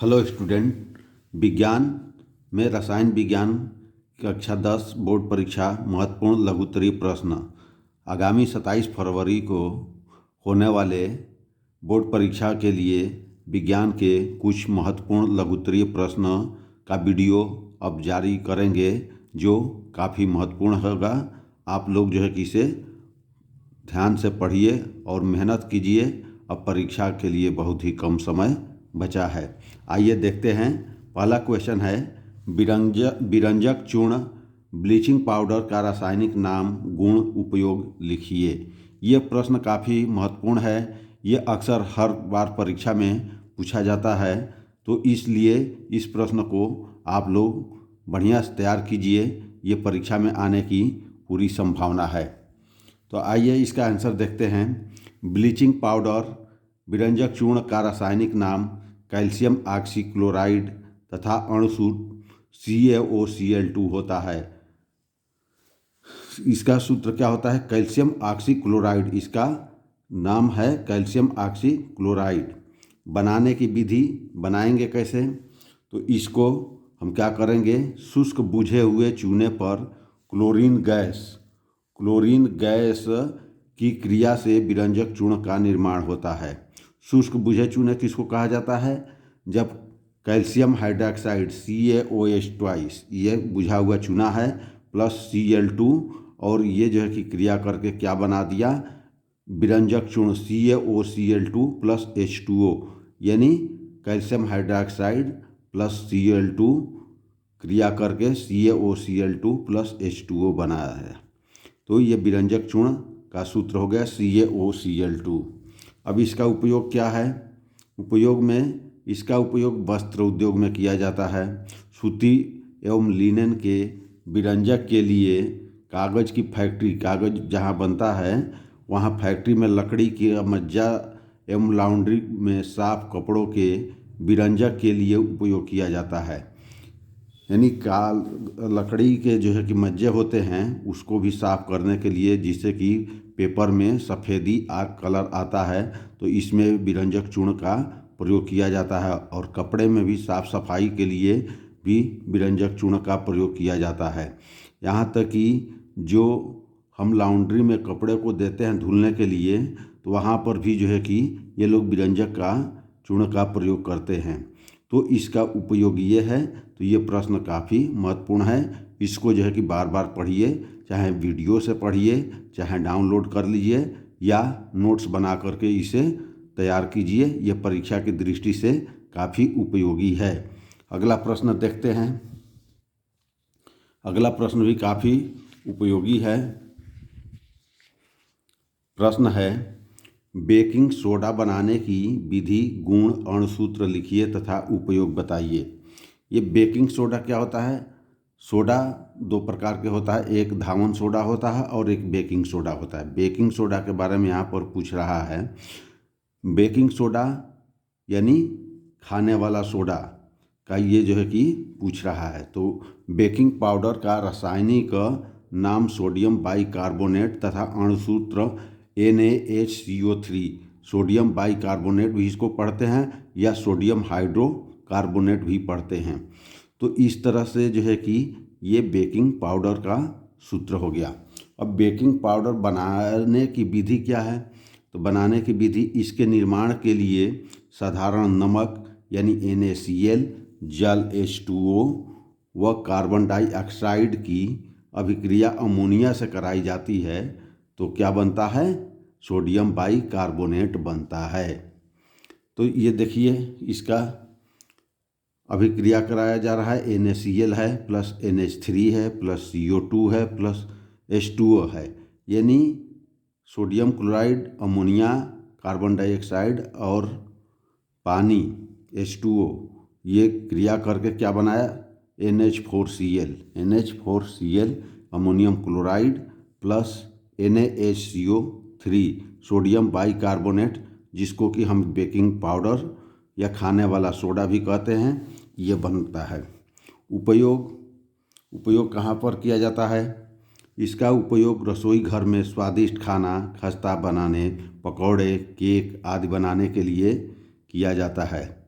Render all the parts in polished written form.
Hello student, विज्ञान में रसायन विज्ञान कक्षा 10 बोर्ड परीक्षा महत्वपूर्ण लघुत्तरीय प्रश्न आगामी 27 फरवरी को होने वाले बोर्ड परीक्षा के लिए विज्ञान के कुछ महत्वपूर्ण लघुत्तरीय प्रश्न का वीडियो अब जारी करेंगे जो काफ़ी महत्वपूर्ण होगा। आप लोग जो है कि इसे ध्यान से पढ़िए और मेहनत कीजिए। अब परीक्षा के लिए बहुत ही कम समय बचा है। आइए देखते हैं। पहला क्वेश्चन है, विरंजक चूर्ण ब्लीचिंग पाउडर का रासायनिक नाम गुण उपयोग लिखिए। ये प्रश्न काफ़ी महत्वपूर्ण है। ये अक्सर हर बार परीक्षा में पूछा जाता है, तो इसलिए इस प्रश्न को आप लोग बढ़िया से तैयार कीजिए। ये परीक्षा में आने की पूरी संभावना है। तो आइए इसका आंसर देखते हैं। ब्लीचिंग पाउडर विरंजक चूर्ण का रासायनिक नाम कैल्शियम ऑक्सीक्लोराइड तथा अणुसूत्र CaOCl2 होता है। इसका सूत्र क्या होता है? कैल्शियम ऑक्सीक्लोराइड, इसका नाम है कैल्शियम ऑक्सीक्लोराइड। बनाने की विधि, बनाएंगे कैसे? तो इसको हम क्या करेंगे, शुष्क बुझे हुए चूने पर क्लोरीन गैस की क्रिया से विरंजक चूर्ण का निर्माण होता है। शुष्क बुझे चूने किसको कहा जाता है? जब कैल्शियम हाइड्रोक्साइड CaOH2 ये बुझा हुआ चूना है प्लस Cl2 और ये जो है कि क्रिया करके क्या बना दिया, विरंजक चूर्ण CaOCl2 प्लस H2O, यानी कैल्शियम हाइड्रोक्साइड प्लस Cl2 क्रिया करके CaOCl2 प्लस H2O बनाया है। तो ये विरंजक चूर्ण का सूत्र हो गया CaOCl2। अब इसका उपयोग क्या है? इसका उपयोग वस्त्र उद्योग में किया जाता है। सूती एवं लिनन के विरंजक के लिए कागज़ की फैक्ट्री, कागज़ जहाँ बनता है वहाँ फैक्ट्री में लकड़ी की मज्जा एवं लॉन्ड्री में साफ कपड़ों के विरंजक के लिए उपयोग किया जाता है। यानी लकड़ी के जो है कि मज्जे होते हैं उसको भी साफ करने के लिए, जिससे कि पेपर में सफ़ेदी कलर आता है, तो इसमें विरंजक चूर्ण का प्रयोग किया जाता है। और कपड़े में भी साफ सफाई के लिए भी विरंजक चूर्ण का प्रयोग किया जाता है। यहाँ तक कि जो हम लॉन्ड्री में कपड़े को देते हैं धुलने के लिए, तो वहाँ पर भी जो है कि ये लोग विरंजक का चूर्ण का प्रयोग करते हैं। तो इसका उपयोग ये है। तो ये प्रश्न काफ़ी महत्वपूर्ण है। इसको जो है कि बार बार पढ़िए, चाहे वीडियो से पढ़िए, चाहे डाउनलोड कर लीजिए या नोट्स बना करके इसे तैयार कीजिए। यह परीक्षा की दृष्टि से काफ़ी उपयोगी है। अगला प्रश्न देखते हैं। अगला प्रश्न भी काफ़ी उपयोगी है। प्रश्न है, बेकिंग सोडा बनाने की विधि, गुण, अणुसूत्र लिखिए तथा उपयोग बताइए। ये बेकिंग सोडा क्या होता है? सोडा दो प्रकार के होता है, एक धावन सोडा होता है और एक बेकिंग सोडा होता है। बेकिंग सोडा के बारे में यहाँ पर पूछ रहा है। बेकिंग सोडा यानी खाने वाला सोडा का ये जो है कि पूछ रहा है। तो बेकिंग पाउडर का रासायनिक नाम सोडियम बाइकार्बोनेट तथा अणुसूत्र NaHCO3, सोडियम बाइकार्बोनेट भी इसको पढ़ते हैं या सोडियम हाइड्रोकार्बोनेट भी पढ़ते हैं। तो इस तरह से जो है कि ये बेकिंग पाउडर का सूत्र हो गया। अब बेकिंग पाउडर बनाने की विधि क्या है? तो बनाने की विधि, इसके निर्माण के लिए साधारण नमक यानी NaCl, जल H2O व कार्बन डाइऑक्साइड की अभिक्रिया अमोनिया से कराई जाती है। तो क्या बनता है? सोडियम बाइकार्बोनेट बनता है। तो ये देखिए, इसका अभिक्रिया कराया जा रहा है। NaCl है प्लस NH3 है प्लस CO2 है प्लस H2O है, यानी sodium chloride, ammonia, carbon dioxide और पानी H2O, ये क्रिया करके क्या बनाया? NH4Cl, ammonium chloride plus NaHCO3, sodium bicarbonate, जिसको कि हम बेकिंग पाउडर या खाने वाला सोडा भी कहते हैं, ये बनता है। उपयोग कहाँ पर किया जाता है? इसका उपयोग रसोई घर में स्वादिष्ट खाना, खस्ता बनाने, पकौड़े, केक आदि बनाने के लिए किया जाता है।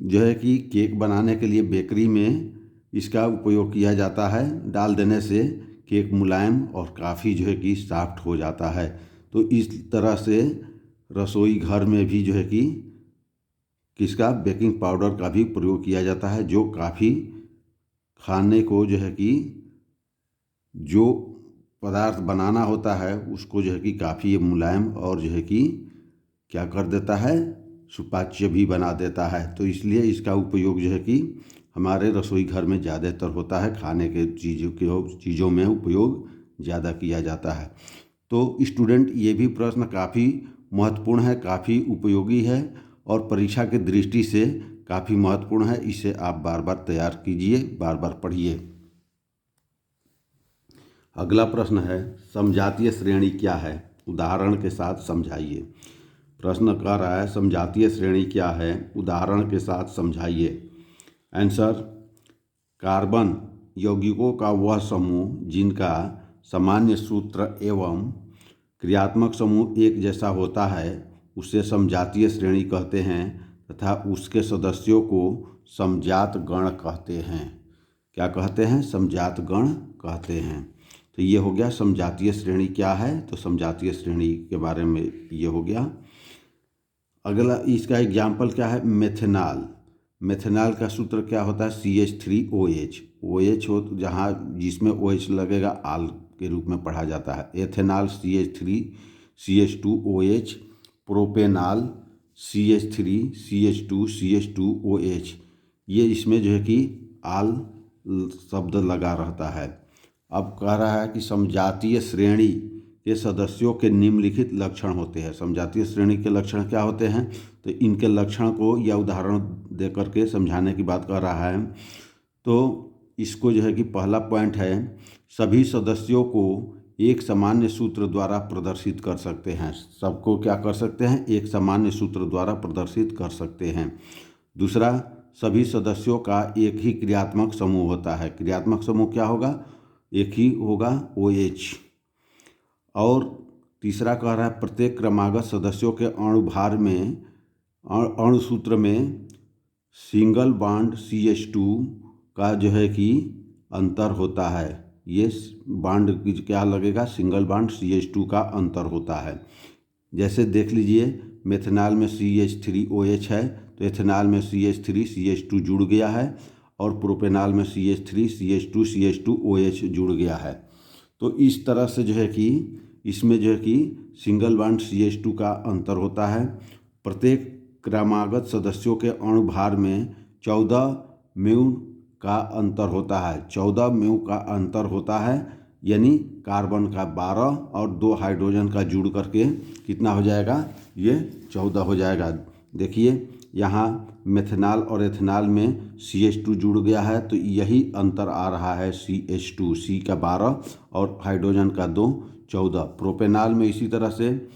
जो है कि केक बनाने के लिए बेकरी में इसका उपयोग किया जाता है। डाल देने से केक मुलायम और काफ़ी जो है कि सॉफ्ट हो जाता है। तो इस तरह से रसोई घर में भी जो है कि किसका बेकिंग पाउडर का भी प्रयोग किया जाता है, जो काफ़ी खाने को जो है कि जो पदार्थ बनाना होता है उसको जो है कि काफ़ी मुलायम और जो है कि क्या कर देता है, सुपाच्य भी बना देता है। तो इसलिए इसका उपयोग जो है कि हमारे रसोई घर में ज़्यादातर होता है, खाने के चीज़ों में उपयोग ज़्यादा किया जाता है। तो स्टूडेंट, ये भी प्रश्न काफ़ी महत्वपूर्ण है, काफ़ी उपयोगी है और परीक्षा की दृष्टि से काफ़ी महत्वपूर्ण है। इसे आप बार बार तैयार कीजिए, बार बार पढ़िए। अगला प्रश्न है, समजातीय श्रेणी क्या है? उदाहरण के साथ समझाइए। प्रश्न कह रहा है समजातीय श्रेणी क्या है, उदाहरण के साथ समझाइए। आंसर, कार्बन यौगिकों का वह समूह जिनका सामान्य सूत्र एवं क्रियात्मक समूह एक जैसा होता है उसे समजातीय श्रेणी कहते हैं तथा उसके सदस्यों को समजात गण कहते हैं। क्या कहते हैं? समजात गण कहते हैं। तो ये हो गया समजातीय श्रेणी क्या है, तो समजातीय श्रेणी के बारे में ये हो गया। अगला इसका एग्जाम्पल क्या है? मेथेनॉल। मेथेनॉल का सूत्र क्या होता है? CH3OH। OH हो जहाँ जिसमें OH लगेगा आल के रूप में पढ़ा जाता है। Ethanol CH3CH2OH, propanol CH3CH2CH2OH। ये इसमें जो है कि आल शब्द लगा रहता है। अब कह रहा है कि समजातीय श्रेणी के सदस्यों के निम्नलिखित लक्षण होते हैं। समजातीय श्रेणी के लक्षण क्या होते हैं? तो इनके लक्षण को या उदाहरण दे करके समझाने की बात कर रहा है। तो इसको जो है कि पहला पॉइंट है, सभी सदस्यों को एक सामान्य सूत्र द्वारा प्रदर्शित कर सकते हैं। सबको क्या कर सकते हैं? एक सामान्य सूत्र द्वारा प्रदर्शित कर सकते हैं। दूसरा, सभी सदस्यों का एक ही क्रियात्मक समूह होता है। क्रियात्मक समूह क्या होगा? एक ही होगा, OH। और तीसरा कह रहा है प्रत्येक क्रमागत सदस्यों के अणुभार में अणुसूत्र में सिंगल बॉन्ड CH2 का जो है कि अंतर होता है। ये बॉन्ड क्या लगेगा? सिंगल बॉन्ड CH2 का अंतर होता है। जैसे देख लीजिए, मेथेनॉल में CH3OH है तो एथेनॉल में CH3CH2 जुड़ गया है और प्रोपेनॉल में CH3CH2CH2OH जुड़ गया है। तो इस तरह से जो है कि इसमें जो है कि सिंगल बॉन्ड CH2 का अंतर होता है। प्रत्येक क्रमागत सदस्यों के अणुभार में 14 म्यू का अंतर होता है। 14 म्यू का अंतर होता है, यानी कार्बन का 12 और 2 हाइड्रोजन का जुड़ करके कितना हो जाएगा? ये 14 हो जाएगा। देखिए यहाँ मेथेनॉल और एथेनॉल में CH2 जुड़ गया है तो यही अंतर आ रहा है, CH2, C का 12 और हाइड्रोजन का 2, 14। प्रोपेनॉल में इसी तरह से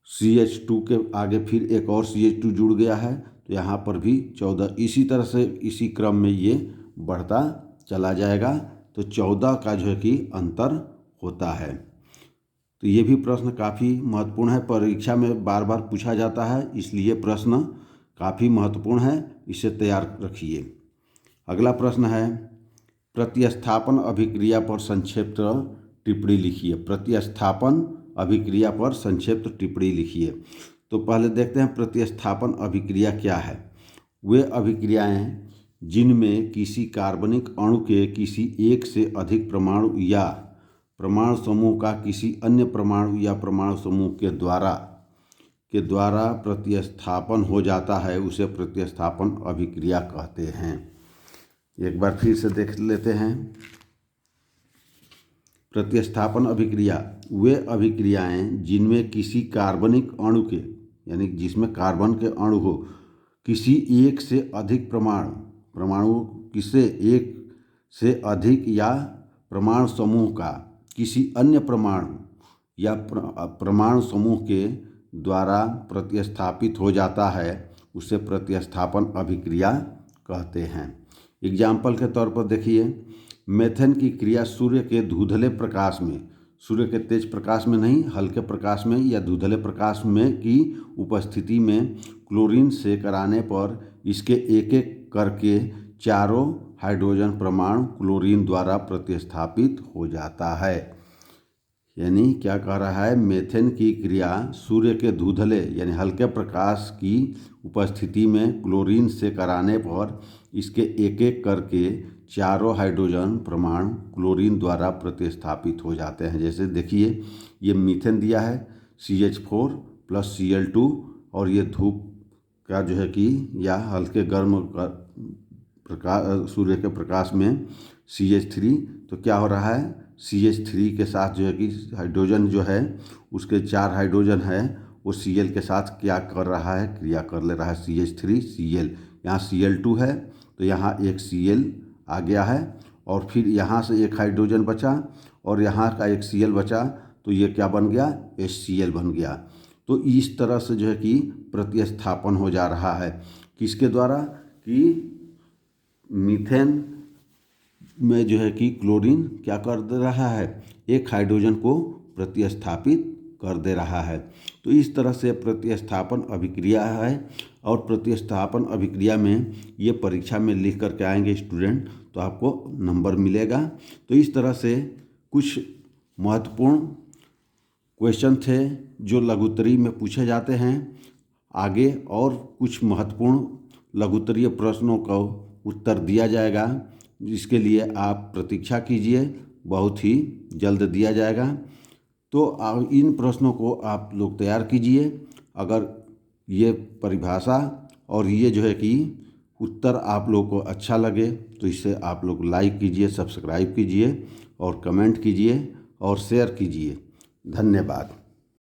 CH2 के आगे फिर एक और CH2 जुड़ गया है तो यहाँ पर भी 14। इसी तरह से इसी क्रम में ये बढ़ता चला जाएगा तो 14 का जो है कि अंतर होता है। तो ये भी प्रश्न काफ़ी महत्वपूर्ण है, परीक्षा में बार बार पूछा जाता है, इसलिए प्रश्न काफ़ी महत्वपूर्ण है, इसे तैयार रखिए। अगला प्रश्न है, प्रतिस्थापन अभिक्रिया पर संक्षिप्त टिप्पणी लिखिए। प्रतिस्थापन अभिक्रिया पर संक्षिप्त टिप्पणी लिखिए। तो पहले देखते हैं प्रतिस्थापन अभिक्रिया क्या है। वे अभिक्रियाएं जिनमें किसी कार्बनिक अणु के किसी एक से अधिक परमाणु या परमाणु समूह का किसी अन्य परमाणु या परमाणु समूह के द्वारा प्रतिस्थापन हो जाता है, उसे प्रतिस्थापन अभिक्रिया कहते हैं। एक बार फिर से देख लेते हैं। प्रतिस्थापन अभिक्रिया वे अभिक्रियाएं जिनमें किसी कार्बनिक अणु के, यानी जिसमें कार्बन के अणु हो, किसी एक से अधिक परमाणु किसे एक से अधिक या परमाणु समूह का किसी अन्य परमाणु या परमाणु समूह के द्वारा प्रतिस्थापित हो जाता है, उसे प्रतिस्थापन अभिक्रिया कहते हैं। एग्जाम्पल के तौर पर देखिए, मेथेन की क्रिया सूर्य के धुंधले प्रकाश में, सूर्य के तेज प्रकाश में नहीं, हल्के प्रकाश में या धुंधले प्रकाश में की उपस्थिति में क्लोरीन से कराने पर इसके एक एक करके चारों हाइड्रोजन परमाणु क्लोरीन द्वारा प्रतिस्थापित हो जाता है। यानी क्या कह रहा है, मीथेन की क्रिया सूर्य के धुंधले यानी हल्के प्रकाश की उपस्थिति में क्लोरीन से कराने पर इसके एक एक करके चारों हाइड्रोजन परमाणु क्लोरीन द्वारा प्रतिस्थापित हो जाते हैं। जैसे देखिए ये मीथेन दिया है CH4 + Cl2 और ये धूप का जो है कि या हल्के गर्म प्रकाश सूर्य के प्रकाश में CH3, तो क्या हो रहा है CH3 के साथ जो है कि हाइड्रोजन जो है उसके 4 हाइड्रोजन है वो Cl के साथ क्या कर रहा है, क्रिया कर ले रहा है CH3Cl। यहाँ Cl2 है तो यहाँ एक Cl आ गया है और फिर यहाँ से एक हाइड्रोजन बचा और यहाँ का एक Cl बचा तो ये क्या बन गया, HCl बन गया। तो इस तरह से जो है कि प्रतिस्थापन हो जा रहा है किसके द्वारा, कि मीथेन में जो है कि क्लोरीन क्या कर दे रहा है, एक हाइड्रोजन को प्रतिस्थापित कर दे रहा है। तो इस तरह से प्रतिस्थापन अभिक्रिया है और प्रतिस्थापन अभिक्रिया में ये परीक्षा में लिख करके आएंगे स्टूडेंट तो आपको नंबर मिलेगा। तो इस तरह से कुछ महत्वपूर्ण क्वेश्चन थे जो लघुत्तरी में पूछे जाते हैं। आगे और कुछ महत्वपूर्ण लघुत्तरीय प्रश्नों का उत्तर दिया जाएगा, जिसके लिए आप प्रतीक्षा कीजिए, बहुत ही जल्द दिया जाएगा। तो इन प्रश्नों को आप लोग तैयार कीजिए। अगर ये परिभाषा और ये जो है कि उत्तर आप लोग को अच्छा लगे तो इसे आप लोग लाइक कीजिए, सब्सक्राइब कीजिए और कमेंट कीजिए और शेयर कीजिए। धन्यवाद।